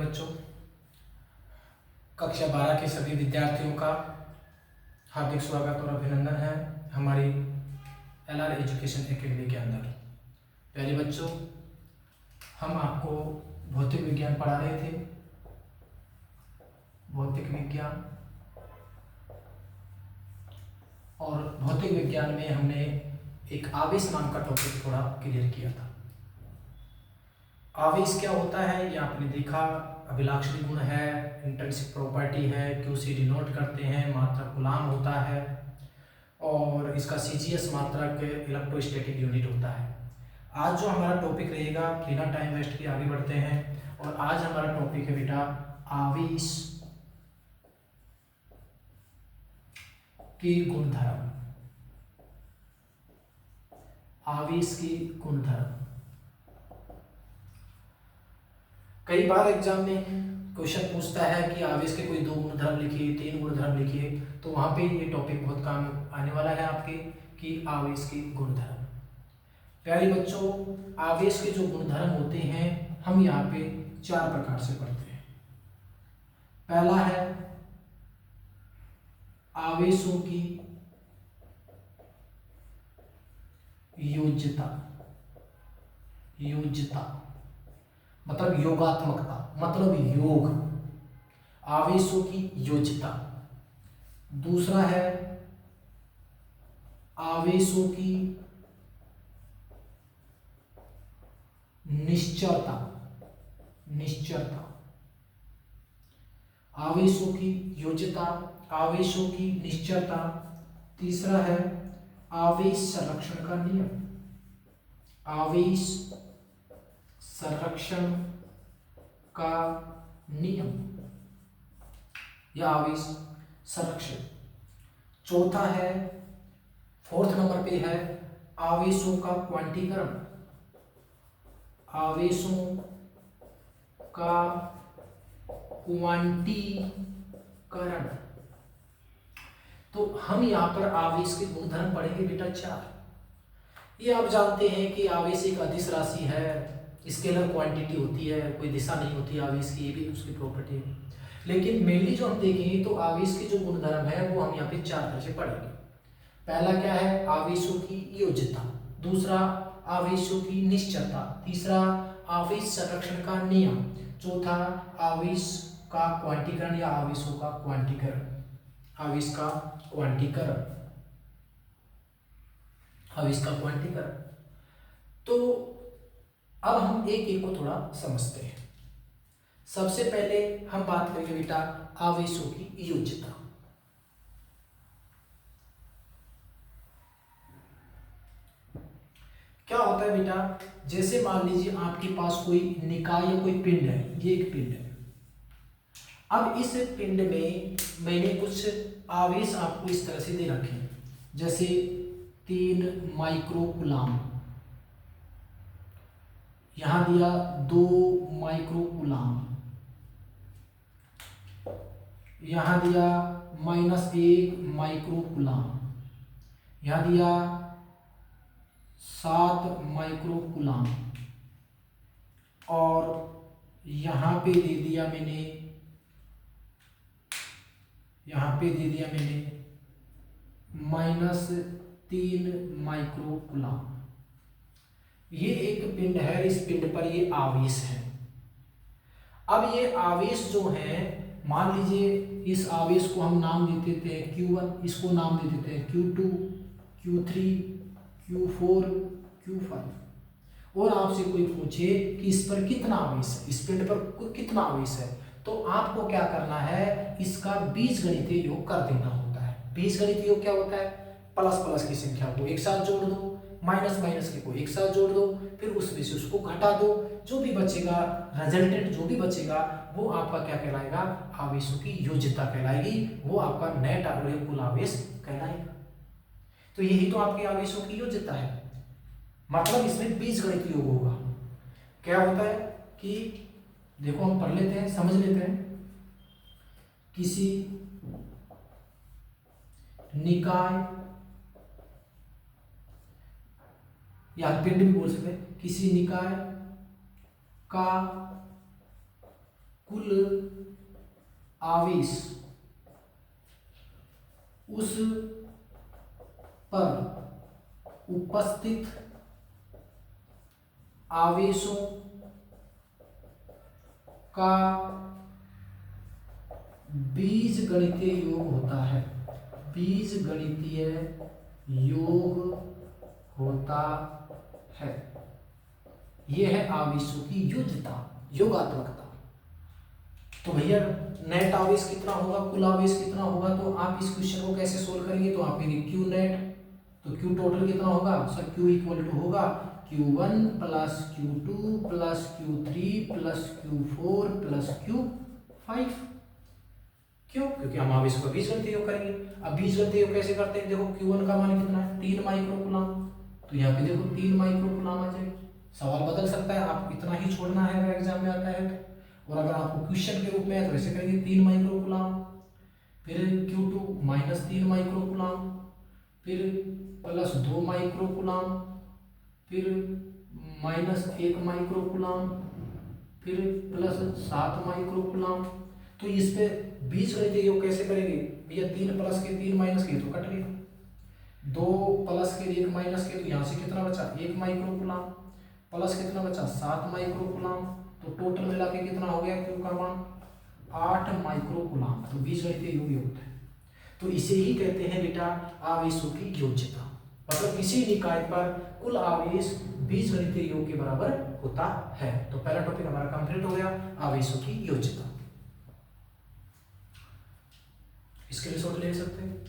बच्चों, कक्षा 12 के सभी विद्यार्थियों का हार्दिक स्वागत और अभिनंदन है हमारी LR एजुकेशन एकेडमी के अंदर। पहले बच्चों, हम आपको भौतिक विज्ञान पढ़ा रहे थे। भौतिक विज्ञान, और भौतिक विज्ञान में हमने एक आवेश नाम का टॉपिक थोड़ा क्लियर किया था। आवेश क्या होता है ये आपने देखा। अभिलाक्षणी गुण है, इंट्रिंसिक प्रॉपर्टी है, क्यू से डिनोट करते हैं, मात्रक कूलाम होता है और इसका CGS मात्रक इलेक्ट्रोस्टैटिक यूनिट होता है। आज जो हमारा टॉपिक रहेगा, बिना टाइम वेस्ट किए आगे बढ़ते हैं। और आज हमारा टॉपिक है बेटा आवेश के गुणधर्म। आवेश के गुणधर्म। कई बार एग्जाम में क्वेश्चन पूछता है कि आवेश के कोई 2 गुणधर्म लिखिए, 3 गुणधर्म लिखिए, तो वहां पे ये टॉपिक बहुत काम आने वाला है आपके कि आवेश के गुणधर्म। प्यारे बच्चों, आवेश के जो गुणधर्म होते हैं हम यहाँ पे 4 प्रकार से पढ़ते हैं। पहला है आवेशों की योज्यता। योज्यता मतलब योगात्मकता, मतलब योग। आवेशों की योज्यता। दूसरा है आवेशों की निश्चरता। निश्चरता, आवेशों की योज्यता, आवेशों की निश्चरता। तीसरा है आवेश संरक्षण का नियम। आवेश संरक्षण का नियम या आवेश संरक्षण। चौथा है, 4th नंबर पे है आवेशों का क्वांटीकरण। आवेशों का क्वांटीकरण। तो हम यहाँ पर आवेश के गुणधर्म पढ़ेंगे बेटा 4। ये आप जानते हैं कि आवेश एक अदिश राशि है, स्केलर क्वांटिटी होती है, कोई दिशा नहीं होती आवेश की, ये भी उसकी प्रॉपर्टी है। लेकिन मेनली जो हम देखेंगे तो आवेश के जो गुणधर्म है वो हम यहाँ पे 4 तरह से पढ़ेंगे। पहला क्या है, आवेशों की योज्यता। दूसरा आवेशों की निश्चरता। तीसरा आवेश संरक्षण का नियम। चौथा आवेश का क्वांटीकरण या आवेशों का क्वांटीकरण। आवेश का क्वांटीकरण। आवेश का क्वांटीकरण। तो अब हम एक एक को थोड़ा समझते हैं। सबसे पहले हम बात करेंगे बेटा आवेशों की योज्यता। क्या होता है बेटा, जैसे मान लीजिए आपके पास कोई निकाय या कोई पिंड है, ये एक पिंड है। अब इस पिंड में मैंने कुछ आवेश आपको इस तरह से दे रखे हैं, जैसे 3 माइक्रो कूलाम, यहां दिया 2 माइक्रो कूलाम, यहां दिया -1 माइक्रो कूलाम, यहां दिया 7 माइक्रो कूलाम, और यहां पे दे दिया मैंने, यहां पे दे दिया मैंने -3 माइक्रो कूलाम। ये एक पिंड है, इस पिंड पर ये आवेश है। अब ये आवेश जो है, मान लीजिए इस आवेश को हम नाम दे देते हैं Q1, इसको नाम दे देते हैं Q2, Q3, Q4, Q5। और आपसे कोई पूछे कि इस पर कितना आवेश है, इस पिंड पर कितना आवेश है, तो आपको क्या करना है, इसका बीजगणितीय योग कर देना होता है। बीजगणितीय योग क्या होता है, प्लस प्लस की संख्या को एक साथ जोड़ दो, माइनस माइनस के को एक साथ जोड़ दो, फिर उसमें से उसको घटा दो, जो भी बचेगा, रिजल्टेंट जो भी बचेगा वो आपका क्या कहलाएगा, आवेशों की योज्यता कहलाएगी। वो आपका नेट कुल आवेश कहलाएगा। तो यही तो आपके आवेशों की योज्यता है, मतलब इसमें बीजगणित योग होगा। क्या होता है कि देखो हम पढ़ लेते हैं, समझ लेते हैं। किसी निकाय या पिंड भी बोल सकते हैं, किसी निकाय का कुल आवेश उस पर उपस्थित आवेशों का बीजगणितीय योग होता है। बीजगणितीय योग होता है। यह है आवेशों की योज्यता, योगात्मकता। तो भैया नेट आवेश कितना होगा, कुल आवेश कितना होगा, तो आप इस क्वेश्चन को कैसे सोल्व करेंगे, तो आप कहेंगे क्यू नेट, तो क्यू टोटल कितना होगा सर, क्यू इक्वल टू होगा Q1 plus Q2 plus Q3 plus Q4 plus Q5। क्यों? क्योंकि हम आवेश का बीजगणितीय योग करेंगे। अब बीजगणितीय योग कैसे करते हैं, देखो Q1 का मान कितना है 3 माइक्रोकूलम, तो यहाँ पे देखो 3 माइक्रोकूलम आ जाएगा। सवाल बदल सकता है, आप इतना ही छोड़ना है अगर एग्जाम में आता है तो। और अगर आपको क्वेश्चन के रूप में है तो ऐसे करेंगे 3 माइक्रोकूलम, फिर Q2 माइनस 3 माइक्रोकूलम, फिर प्लस 2 माइक्रोकूलम, फिर माइनस 1 माइक्रोकूलम, फिर प्लस 7 माइक्रोकूलम। तो इस पे बीजगणितीय योग कैसे करेंगे भैया, 3 प्लस के 3 माइनस के तो कट गए, 2 प्लस के 1 माइनस के, तो यहाँ से कितना बचा 1 माइक्रोकूलम, प्लस कितना बचा 7 माइक्रोकूलम, तो टोटल मिला के कितना हो गया क्यू का मान 8 माइक्रोकूलम। तो बीजगणितीय योग ये होता है। तो इसे ही कहते हैं बेटा आवेशों की योज्यता, मतलब किसी निकाय पर कुल आवेश बीजगणितीय योग के बराबर होता है। तो पहला टॉपिक हमारा कंप्लीट हो गया, आवेशों की योज्यता। इसके लिए शॉर्ट ले सकते हैं।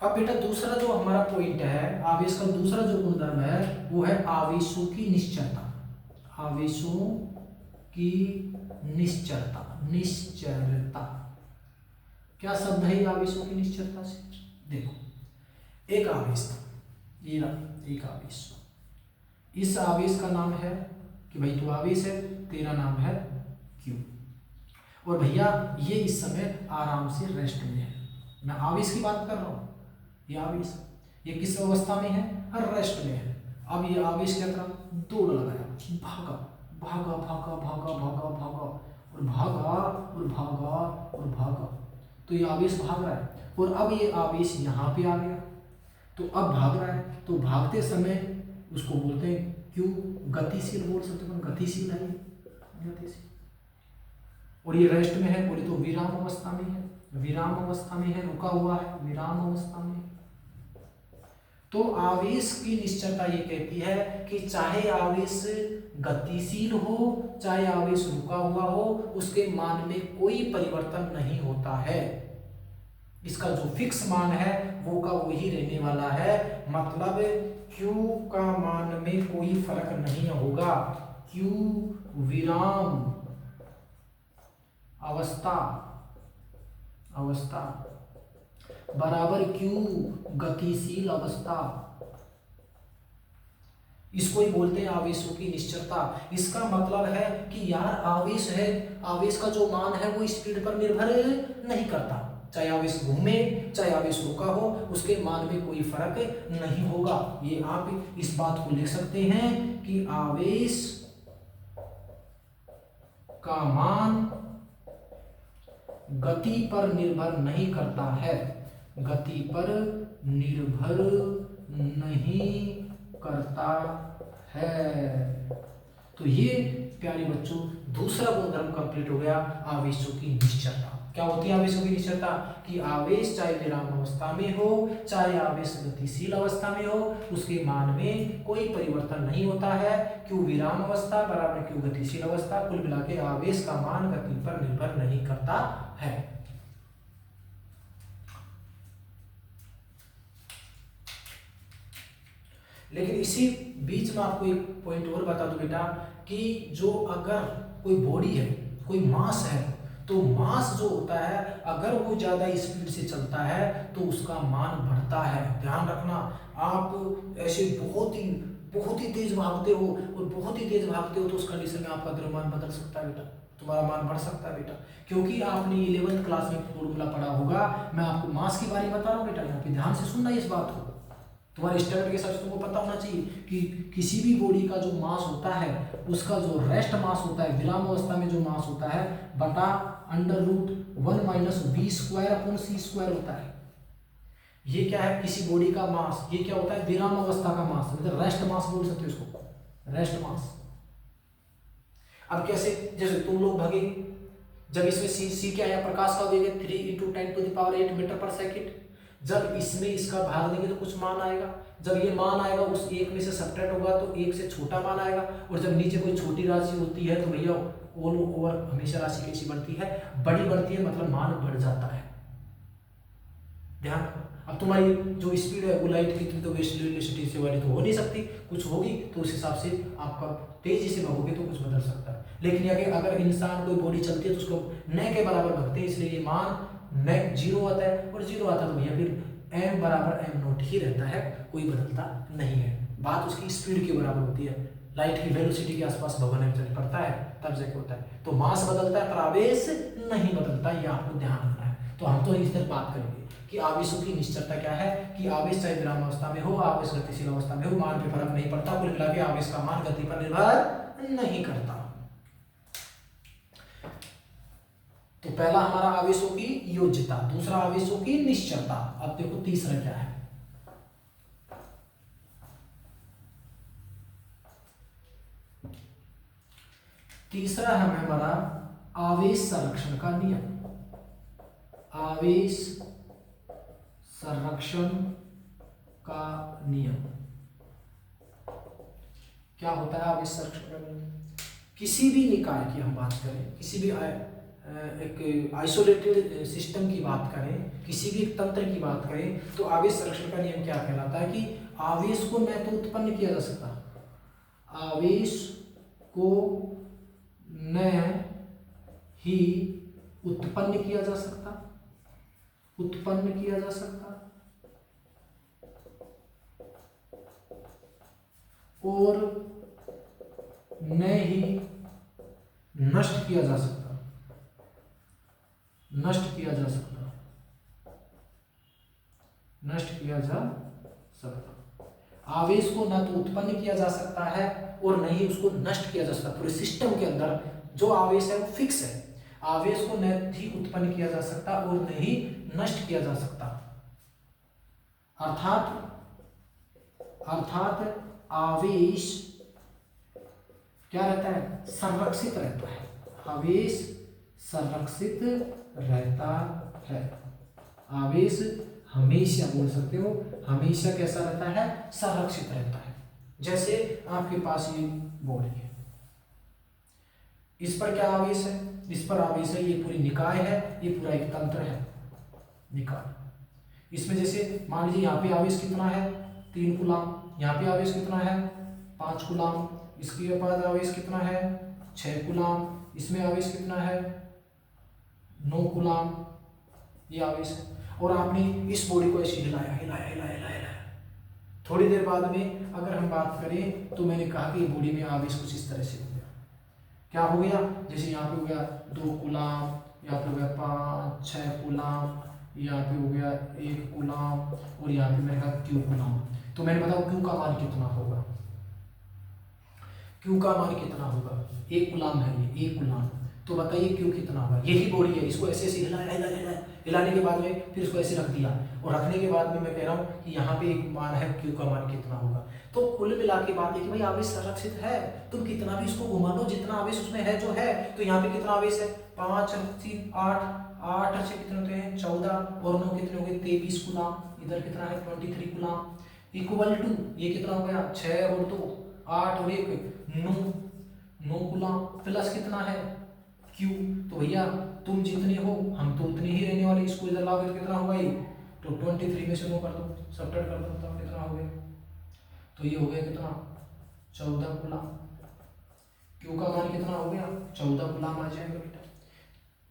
अब बेटा दूसरा जो हमारा पॉइंट है, आवेश का दूसरा जो गुणधर्म है वो है आवेशों की निश्चरता। आवेशों की निश्चरता, निश्चरता क्या शब्द है आवेशों की निश्चरता से, देखो एक आवेश था, ये एक आवेश, इस आवेश का नाम है कि भाई तू आवेश है, तेरा नाम है Q, और भैया ये इस समय आराम से रेस्ट में है। मैं आवेश की बात कर रहा हूँ, ये आवेश ये किस अवस्था में है, हर रेस्ट में है। अब ये आवेश क्या करा, दौड़ लगाया, भागा भागा भागा भागा भागा भागा और भागा और भागा और भागा, तो ये आवेश भाग रहा है। और अब ये आवेश यहाँ पे आ गया, तो अब भाग रहा है, तो भागते समय उसको बोलते हैं क्यों, गतिशील बोल सकते हैं, गतिशील है, गतिशील। और ये रेस्ट में है, बोले तो विराम अवस्था में है, विराम अवस्था में है, रुका हुआ है, विराम अवस्था में। तो आवेश की निश्चलता ये कहती है कि चाहे आवेश गतिशील हो चाहे आवेश रुका हुआ हो, उसके मान में कोई परिवर्तन नहीं होता है। इसका जो फिक्स मान है वो का वही रहने वाला है, मतलब Q का मान में कोई फर्क नहीं होगा। Q विराम अवस्था अवस्था बराबर Q गतिशील अवस्था, इसको ही बोलते हैं आवेशों की निश्चलता। इसका मतलब है कि यार आवेश है, आवेश का जो मान है वो स्पीड पर निर्भर नहीं करता, चाहे आवेश घूमे चाहे आवेश रुका हो, उसके मान में कोई फर्क नहीं होगा। ये आप इस बात को लिख सकते हैं कि आवेश का मान गति पर निर्भर नहीं करता है, गति पर निर्भर नहीं करता है। तो ये प्यारे बच्चों दूसरा गुणधर्म कंप्लीट हो गया, आवेशों की निश्चलता। क्या होती है आवेशों की निश्चलता, कि आवेश चाहे विराम अवस्था में हो चाहे आवेश गतिशील अवस्था में हो, उसके मान में कोई परिवर्तन नहीं होता है। क्यों विराम अवस्था बराबर क्यों गतिशील अवस्था, कुल मिला के आवेश का मान गति पर निर्भर नहीं करता है। लेकिन इसी बीच में आपको एक पॉइंट और बता दूं बेटा, कि जो अगर कोई बॉडी है, कोई मास है, तो मास जो होता है अगर वो ज्यादा स्पीड से चलता है तो उसका मान बढ़ता है। ध्यान रखना, आप ऐसे बहुत ही तेज भागते हो और बहुत ही तेज भागते हो तो उस कंडीशन में आपका द्रव्यमान बदल सकता है बेटा। तुम्हारा मान बढ़ सकता है बेटा, क्योंकि आपने 11th क्लास में फॉर्मूला पढ़ा होगा। मैं आपको मास के बारे में बता रहा हूँ बेटा, यहाँ पे ध्यान से सुनना इस बात को। तुम्हारे स्टैंडर्ड के हिसाब से तुमको पता होना चाहिए कि किसी भी बॉडी का जो मास होता है उसका जो रेस्ट मास होता है, विराम अवस्था में जो मास होता है, बटा √1 माइनस v² होता है। ये क्या है, किसी बॉडी का मास, ये क्या होता है, विराम अवस्था का मास, मतलब रेस्ट मास बोल सकते हो इसको, रेस्ट मास। अब कैसे, जैसे तुम लोग भागे, जब इसमें c क्या है, प्रकाश का वेग है 3 × 10⁸ मीटर पर सेकेंड। जब इसमें इसका भाग देंगे तो कुछ मान आएगा, जब ये मान आएगा उस एक में से सब्ट्रैक्ट होगा तो एक से छोटा मान आएगा, और जब नीचे कोई छोटी राशि होती है तो भैया ऑल ओवर हमेशा राशि कैसी बढ़ती है, बड़ी बढ़ती है, मतलब मान बढ़ जाता है। ध्यान। अब तुम्हारी जो स्पीड है वो लाइट की तो वेलोसिटी से वाली तो हो नहीं सकती, कुछ होगी तो उस हिसाब से आपका तेजी से भागोगे तो कुछ बदल सकता है। लेकिन अगर इंसान कोई बॉडी चलती है तो उसको न के बराबर भागते हैं, इसलिए ये मान न 0 आता है, और 0 आता है तो भैया फिर m बराबर m0 ही रहता है, कोई बदलता नहीं है। बात उसकी स्पीड के बराबर होती है, लाइट की वेलोसिटी के आसपास भवन चल पड़ता है तब जाके होता है। तो मास बदलता है पर आवेश नहीं बदलता, ये आपको ध्यान रखना है। तो हम तो इस तरह बात करेंगे कि आवेशों की निश्चलता क्या है, कि आवेश चाहे विराम अवस्था में हो, आवेश गतिशील अवस्था में हो, मान पे फर्क नहीं पड़ता। कुल मिला के आवेश का मान गति पर निर्भर नहीं करता। तो पहला हमारा आवेशों की योज्यता, दूसरा आवेशों की निश्चलता। अब देखो तीसरा क्या है, तीसरा है हमारा आवेश संरक्षण का नियम। आवेश संरक्षण का नियम क्या होता है? आवेश संरक्षण का नियम किसी भी निकाय की हम बात करें, किसी भी एक आइसोलेटेड सिस्टम की बात करें, किसी भी तंत्र की बात करें, तो आवेश संरक्षण का नियम क्या कहलाता है कि आवेश को न तो उत्पन्न किया जा सकता, आवेश को न ही उत्पन्न किया जा सकता, उत्पन्न किया जा सकता और न ही नष्ट किया जा सकता, नष्ट किया जा सकता, नष्ट किया जा सकता। आवेश को न तो उत्पन्न किया जा सकता है और न ही उसको नष्ट किया जा सकता। पूरे सिस्टम के अंदर जो आवेश है वो फिक्स है, आवेश को न ही उत्पन्न किया जा सकता और न ही नष्ट किया जा सकता। अर्थात आवेश क्या रहता है? संरक्षित रहता है। आवेश संरक्षित रहता है। आवेश हमेशा, बोल सकते हो, हमेशा कैसा रहता है? संरक्षित रहता है। जैसे आपके पास ये बॉडी है, इस पर क्या आवेश है? इस पर आवेश है, ये पूरी निकाय है, ये पूरा एक तंत्र है, निकाय। इसमें जैसे मान लीजिए यहाँ पे आवेश कितना है? 3 कूलाम। यहाँ पे आवेश कितना है? 5 कूलाम। इसके पास आवेश कितना है? 6 कूलाम। इसमें आवेश कितना है? 9 कूलाम। ये आवेश है। और आपने इस बॉडी को ऐसे हिलाया हिलाया हिलाया हिलाया, थोड़ी देर बाद में अगर हम बात करें तो मैंने कहा कि बॉडी में आवेश कुछ इस तरह से हो गया। क्या हो गया? जैसे यहाँ पे हो गया 2 कूलाम, यहाँ पे हो गया 5-6 कूलाम, यहाँ पे हो गया 1 कूलाम, और यहाँ पे मैंने कहा Q कूलाम। तो मैंने बताया Q का मान कितना होगा? Q का मान कितना होगा? 1 कूलाम है ये, 1 कूलाम। तो बताइए Q कितना होगा? यही बॉडी है, इसको ऐसे ऐसे हिलाया हिलाया हिलाया, हिलाने के बाद में फिर इसको ऐसे रख दिया, और रखने के बाद में मैं कह रहा हूँ कि यहाँ पे एक मान है, Q का मान कितना होगा? तो कुल मिला के बात है कि भाई आवेश संरक्षित है, तुम कितना भी इसको घुमा लो, जितना आवेश उसमें है जो है। तो यहाँ पे कितना आवेश है? 5 3 8 8 अच्छे कितने होते हैं? 14, और 9 कितने हो गए? 23 कूलाम। इधर कितना है? 23 कूलाम। इक्वल टू ये कितना हो गया? 6 और 2 8 और 1 9 कूलाम, प्लस कितना है? Q। तो भैया तुम जितने हो हम तो उतने ही रहने वाले, इसको इधर लाओगे तो कितना होगा ये? तो 23 में से 9 कर दो, सब्ट्रैक्ट कर दो, तो कितना हो गया? तो ये हो गया कितना? 14 कूलाम। Q का मान कितना हो गया? 14 कूलाम आ जाएगा बेटा।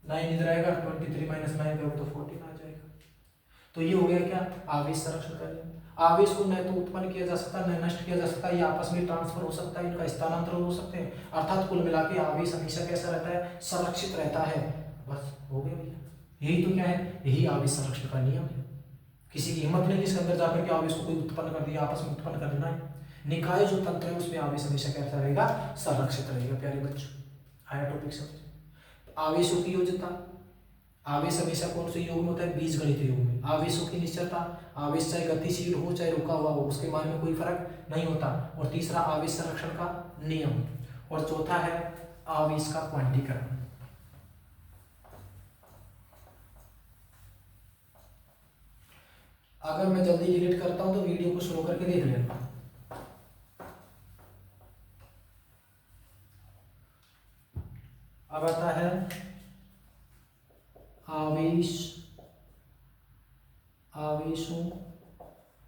9 इधर आएगा, 23 - 9 करोगे तो 14 आ जाएगा। तो ये हो गया क्या? आवेश संरक्षण का नियम। आवेश को न तो उत्पन्न किया जा सकता है, न नष्ट किया जा सकता है, ये आपस में ट्रांसफर हो सकता है, इनका स्थानांतरण हो सकते हैं। अर्थात कुल मिला के आवेश हमेशा कैसा रहता है, संरक्षित रहता है। बस हो गया भैया, यही तो क्या है, यही आवेश संरक्षण का नियम है। किसी की हिम्मत नहीं जिसके अंदर जाकर के आवेश को कोई उत्पन्न कर दिया, आपस में उत्पन्न कर देना है। निकाय जो तंत्र है उसमें आवेश हमेशा कैसा रहेगा, संरक्षित रहेगा। प्यारे बच्चों, आया टॉपिक समझ। आवेशों की योज्यता, आवेश हमेशा कौन से योग में होता है, बीजगणित योग में। आवेशों की निश्चलता, आवेश चाहे गतिशील हो चाहे रुका हुआ हो, उसके मान में कोई फर्क नहीं होता। और तीसरा आवेश संरक्षण का नियम, और चौथा है आवेश का क्वांटीकरण। अगर मैं जल्दी डिलीट करता हूं तो वीडियो को स्लो करके देख लेना। अब आता है आवेश, आवेशों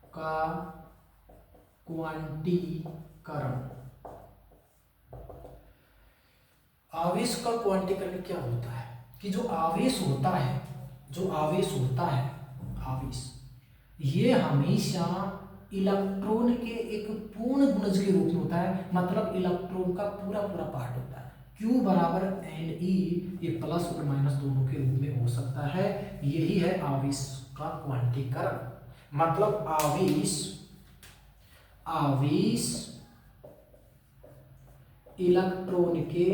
का क्वांटीकरण। आवेश का क्वांटीकरण क्या होता है कि जो आवेश होता है, जो आवेश होता है, आवेश ये हमेशा इलेक्ट्रॉन के एक पूर्ण गुणज के रूप में होता है। मतलब इलेक्ट्रॉन का पूरा पूरा पार्ट होता है। Q बराबर एन ई, ये प्लस और माइनस दोनों के रूप में हो सकता है। यही है आवेश का क्वांटीकरण। मतलब आवेश, आवेश इलेक्ट्रॉन के,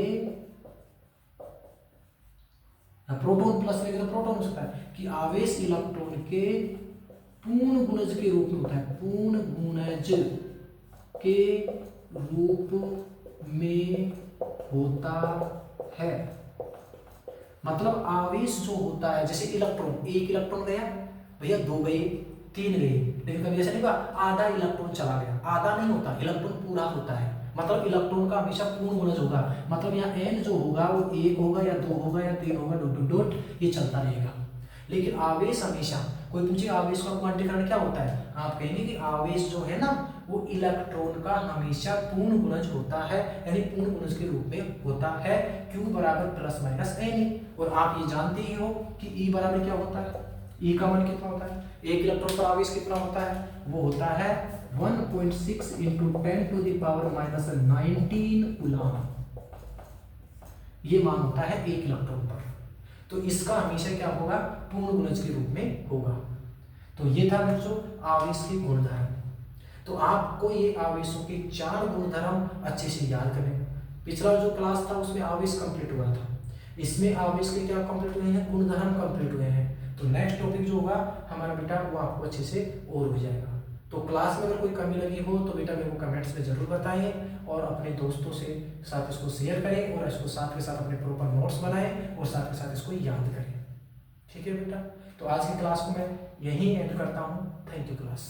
प्रोटॉन प्लस लेके तो प्रोटॉन हो सकता है, कि आवेश इलेक्ट्रॉन के पूर्ण गुणज के रूप में होता है, पूर्ण गुणज के रूप में होता है। मतलब आवेश जो होता है, जैसे इलेक्ट्रॉन, एक इलेक्ट्रॉन गया भैया, दो गए, तीन गए, लेकिन कभी ऐसा नहीं हुआ आधा इलेक्ट्रॉन चला गया। आधा नहीं होता, इलेक्ट्रॉन पूरा होता है। मतलब इलेक्ट्रॉन का हमेशा पूर्ण गुणज होगा। मतलब यहाँ एन जो होगा वो एक होगा या दो होगा या तीन होगा, डॉट डॉट डॉट ये चलता रहेगा। लेकिन आवेश हमेशा, कोई पूछे आवेश का क्वांटीकरण क्या होता है, आप कहेंगे कि आवेश जो है ना वो इलेक्ट्रॉन का हमेशा पूर्ण गुणज होता है, यानी पूर्ण गुणज के रूप में होता है। Q बराबर प्लस माइनस एन। और आप ये जानते ही हो कि E बराबर क्या होता है, E का मान कितना होता है, एक इलेक्ट्रॉन पर आवेश कितना होता है, वो होता है 1.6 × 10⁻⁻19 कूलम। ये मान होता है एक इलेक्ट्रॉन पर। तो इसका हमेशा क्या होगा, पूर्ण गुणज के रूप में होगा। तो ये था बच्चों आवेश के गुणधर्म। तो आपको ये आवेशों के 4 गुणधर्म अच्छे से याद करें। पिछला जो क्लास था उसमें आवेश कंप्लीट हुआ था, इसमें आवेश के क्या कंप्लीट हुए हैं, गुणधर्म कंप्लीट हुए हैं। तो नेक्स्ट टॉपिक जो होगा हमारा बेटा वो आपको अच्छे से और हो जाएगा। तो क्लास में अगर कोई कमी लगी हो तो बेटा मेरे को कमेंट्स में जरूर बताएं, और अपने दोस्तों से साथ इसको शेयर करें, और इसको साथ के साथ अपने प्रॉपर नोट्स बनाएं, और साथ के साथ इसको याद करें। ठीक है बेटा, तो आज की क्लास को मैं यहीं एंड करता हूँ। Thank you class.